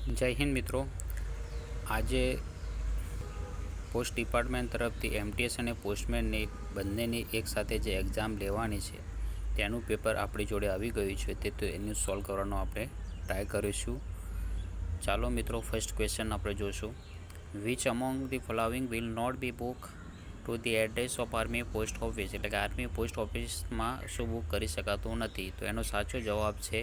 જય હિન્દ મિત્રો. આજે પોસ્ટ ડિપાર્ટમેન્ટ તરફથી એમટીએસ અને પોસ્ટમેનની બંનેની એકસાથે જે એક્ઝામ લેવાની છે તેનું પેપર આપણી જોડે આવી ગયું છે, તો એનું સોલ્વ કરવાનો આપણે ટ્રાય કરીશું. ચાલો મિત્રો, ફર્સ્ટ ક્વેશ્ચન આપણે જોશું. Which among the following will not be book to the address of army post office, એટલે કે આર્મી પોસ્ટ ઓફિસમાં શું બુક કરી શકાતું નથી? તો એનો સાચો જવાબ છે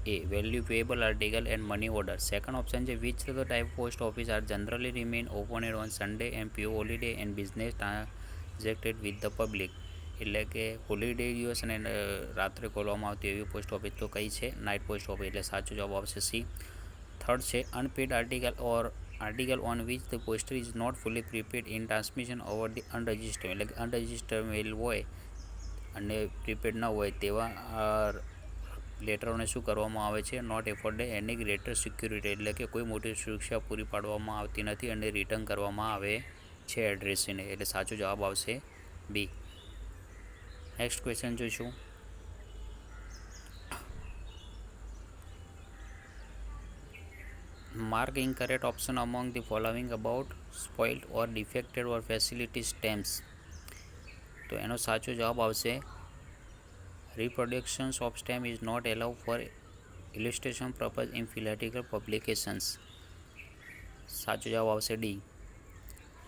એ, value payable article and money order. Second option છે which the type post office are generally remain open on Sunday and pure holiday and business transacted with the public, એટલે કે હોલિડે દિવસ અને રાત્રે ખોલવામાં આવતી એવી પોસ્ટ ઓફિસ તો કઈ છે? Night post office. એટલે સાચો જવાબ આવશે સી. થર્ડ છે unpaid article or article on which the poster is not fully prepaid in transmission over the unregistered, એટલે કે અનરજિસ્ટર્ડ મેલ હોય અને પ્રીપેડ ન હોય તેવા લેટરોને શું કરવામાં આવે છે? Not afford any greater security, એટલે કે કોઈ મોટી સુરક્ષા પૂરી પાડવામાં આવતી નથી અને રિટર્ન કરવામાં આવે છે એડ્રેસને. એટલે સાચો જવાબ આવશે બી. નેક્સ્ટ ક્વેશ્ચન જોઈશું. Mark incorrect option among the following about spoiled or defected or facility stamps. તો એનો સાચો જવાબ આવશે reproductions of stamp is not allowed for illustration purpose in philatelistician publications. સાચો જવાબ આવશે ડી.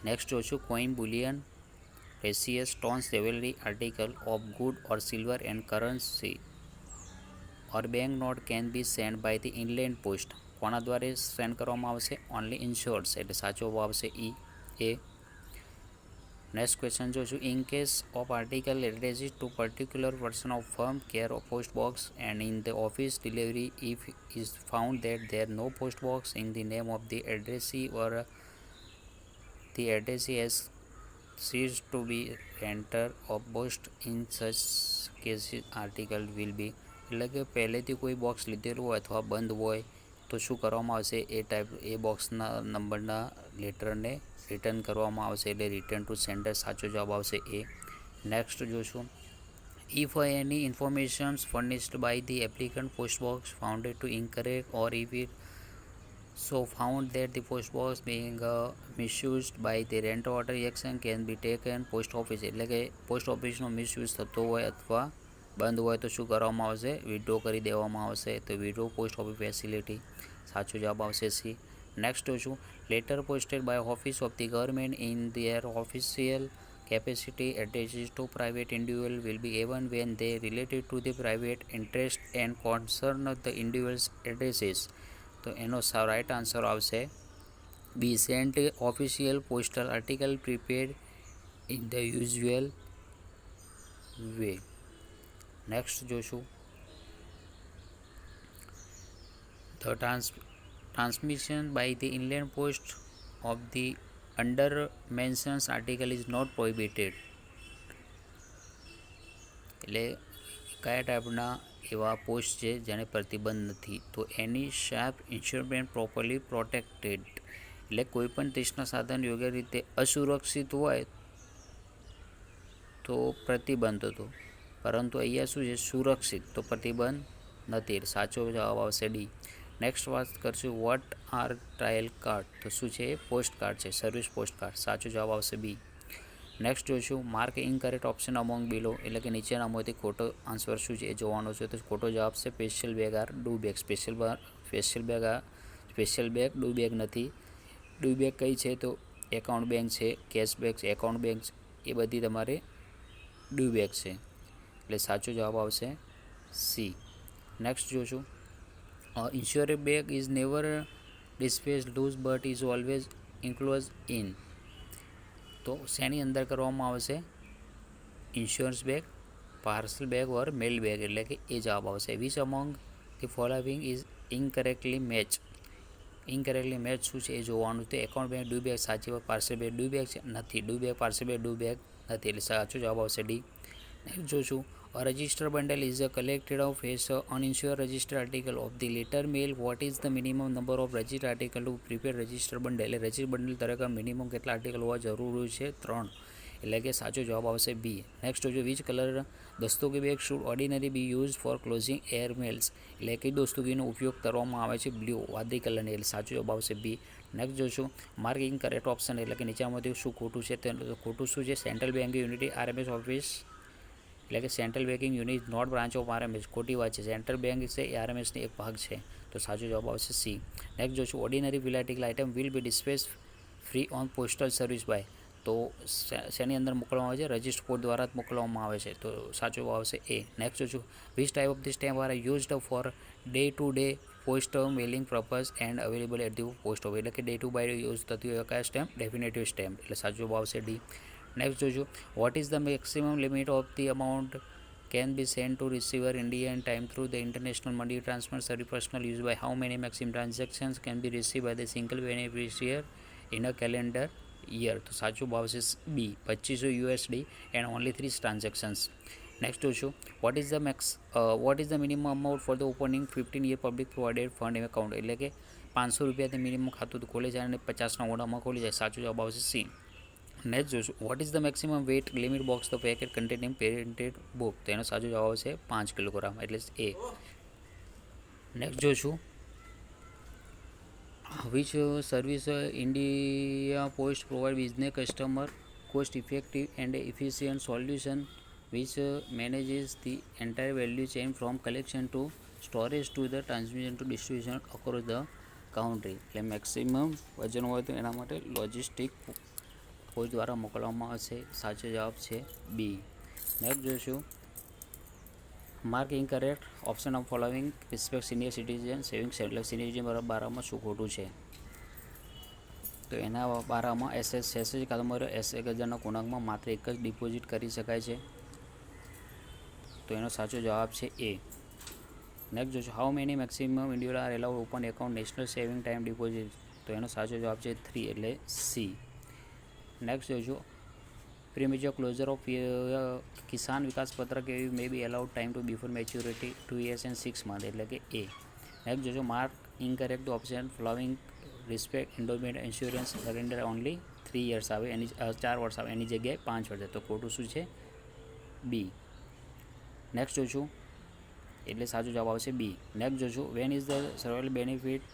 નેક્સ્ટ જોશું coin, bullion, precious stones, jewellery article of gold or silver and currency or bank note can be send by the inland post. કોના દ્વારા send કરવામાં આવશે? Only insures. એટલે સાચો જવાબ આવશે ઈ એ. નેક્સ્ટ ક્વેશ્ચન જોશું. In case of article addresses to particular person of firm care of post box and in the office delivery if is found that there no post box in the name of the addressee or the addressee has ceased to be renter of post in such cases article will be, એટલે કે પહેલેથી કોઈ box લીધેલું હોય અથવા બંધ હોય તો શું કરવામાં આવશે? એ બોક્સના નંબરના લેટરને રિટર્ન કરવામાં આવશે, એટલે રિટર્ન ટુ સેન્ડર. સાચો જવાબ આવશે એ. નેક્સ્ટ જોશું. If any informations furnished by the applicant post box founded to incorrect or if it so found that the post box being misused by the rent order action can be taken post office, એટલે કે post ઓફિસનો misuse થતો હોય અથવા બંધ હોય તો શું કરવામાં આવશે? વિડ્રો કરી દેવામાં આવશે. તો વિડ્રો પોસ્ટ ઓફિસ ફેસિલિટી. સાચો જવાબ આવશે સી. નેક્સ્ટ જોશું. Letter posted by office of the government in their official capacity addresses to private individual will be even when they related to the private interest and concern of the individual's addresses. તો એનો right answer આવશે B. Sent official postal article prepaid in the usual way. Next જોશું. The transmission by the inland post of the under mentions article is not prohibited, એટલે કયા ટાઈપના એવા post છે જેને પ્રતિબંધ નથી? તો એની શાર્પ ઇન્સ્ટ્રુમેન્ટ પ્રોપરલી પ્રોટેક્ટેડ, એટલે કોઈપણ તીક્ષ્ણ સાધન યોગ્ય રીતે અસુરક્ષિત હોય તો પ્રતિબંધ હતો, પરંતુ અહીંયા શું છે? સુરક્ષિત, તો પ્રતિબંધ નથી. સાચો જવાબ આવશે ડી. નેક્સ્ટ વાત કરશું. What are trial card? તો શું છે? પોસ્ટ કાર્ડ છે, સર્વિસ પોસ્ટ કાર્ડ. સાચો જવાબ આવશે બી. નેક્સ્ટ જોઈશું. માર્ક ઇનકરેક્ટ ઓપ્શન અમોંગ બિલો, એટલે કે નીચેનામાંથી ખોટો આન્સર શું છે એ જોવાનો છે. તો ખોટો જવાબ છે special bag or do bag. Special bag do bag નથી. ડુ બેગ કઈ છે? તો એકાઉન્ટ બેંક છે, કેશ બેગ છે, એકાઉન્ટ બેંક છે, એ બધી તમારે ડુ બેગ છે. એટલે સાચો જવાબ આવશે સી. નેક્સ્ટ જોશું. Insure bag is never dispatch loose but is always enclose in. તો શેની અંદર કરવામાં આવશે? Insurance bag, parcel bag or mail bag, એટલે કે એ જવાબ આવશે. Which among the following is incorrectly match. Incorrectly match શું છે એ જોવાનું. તો એકાઉન્ટ બેગ ડુ બેગ સાચી વાત, પાર્સલ બેગ ડુ બેગ છે નથી, do bag parcel bag do bag નથી, એટલે સાચો જવાબ આવશે ડી. નેક્સ્ટ જોશું. A registered bundle is a collected of as uninsured registered article of the letter mail. What is the minimum number of registered article to prepare registered bundle? એટલે register bundle તરીકે minimum કેટલા article હોવા જરૂરી છે? 3, એટલે કે સાચો જવાબ આવશે બી. નેક્સ્ટ જોજો. વિચ કલર દસ્તુકી bag should ordinary be use for closing air mails, એટલે કે દસ્તુકીનો ઉપયોગ કરવામાં આવે છે બ્લુ વાદળી કલરની, એટલે સાચો જવાબ આવશે બી. નેક્સ્ટ જોઈશું માર્ક ઇનકરેક્ટ ઓપ્શન, એટલે કે નીચેમાંથી શું ખોટું છે. તો ખોટું શું છે? Central banking unity RMS office, એટલે કે central banking unit not branch of RMS, ખોટી વાત છે. સેન્ટ્રલ બેંક છે એ આરએમએસની એક ભાગ છે, તો સાચો જવાબ આવશે સી. નેક્સ્ટ જોઈશું ordinary philatelic item will be dispatch free on postal service by, તો શેની અંદર મોકલવામાં આવે છે? રજિસ્ટર કોડ દ્વારા જ મોકલવામાં આવે છે, તો સાચો જવાબ આવશે એ. નેક્સ્ટ જોઈશું which type of the stamp are used for day to day post mailing purpose and available at the post office, એટલે કે ડે ટુ બાય યુઝ થતી હોય કયા સ્ટેમ્પ? ડેફિનેટિવ સ્ટેમ્પ, એટલે સાચો જવાબ આવશે ડી. નેક્સ્ટ જોઈશું what is the maximum limit of the amount can be sent to receiver India in time through the international money transfer service personal use by how many maximum transactions can be received by the single beneficiary in a calendar year, તો સાચું ભાવ છે બી 2500 USD and only 3 transactions. Next જોઈશું what is the minimum amount for the opening 15-year public provided fund account, એટલે કે 500 રૂપિયાથી minimum ખાતું ખોલે જાય અને 50ના ઓર્ડરમાં ખોલી જાય, સાચું જવાબ આવશે સી. નેક્સ્ટ જોઈશું what is the maximum weight limit box the packet containing printed book, તો એનો સાચો જવાબ આવશે 5 કિલોગ્રામ, એટલે એ. નેક્સ્ટ જોઈશું which service India post provide business customer cost effective and efficient solution which manages the entire value chain from collection to storage to the transmission to distribution across the country, એટલે maximum વજન હોય તો એના માટે logistic post દ્વારા મોકલવામાં આવશે, સાચો જવાબ છે બી. નેક્સ્ટ જોઈશું mark incorrect option of following respect senior citizen savings, એટલે સિનિયર સિટીઝન બારામાં શું ખોટું છે? તો એના બારામાં એસએસ કાદંબરીઓ 1000ના ગુણાંકમાં માત્ર એક જ ડિપોઝિટ કરી શકાય છે, તો એનો સાચો જવાબ છે એ. નેક્સ્ટ જોઈશું how many maximum individual are allowed open account national saving time deposit, તો એનો સાચો જવાબ છે 3, એટલે સી. નેક્સ્ટ જોઈશું premature closure of Kisan Vikas Patra એવી may be allowed time to before maturity 2 years and 6 months, એટલે કે એ. નેક્સ્ટ જોઈશું mark incorrect option following respect endowment insurance surrender only 3 years આવે, એની 4 વર્ષ આવે, એની જગ્યાએ 5 વર્ષ, તો ખોટું શું છે? બી. નેક્સ્ટ જોઈશું એટલે સાચો જવાબ આવશે બી. નેક્સ્ટ જોઈશું when is the survival benefit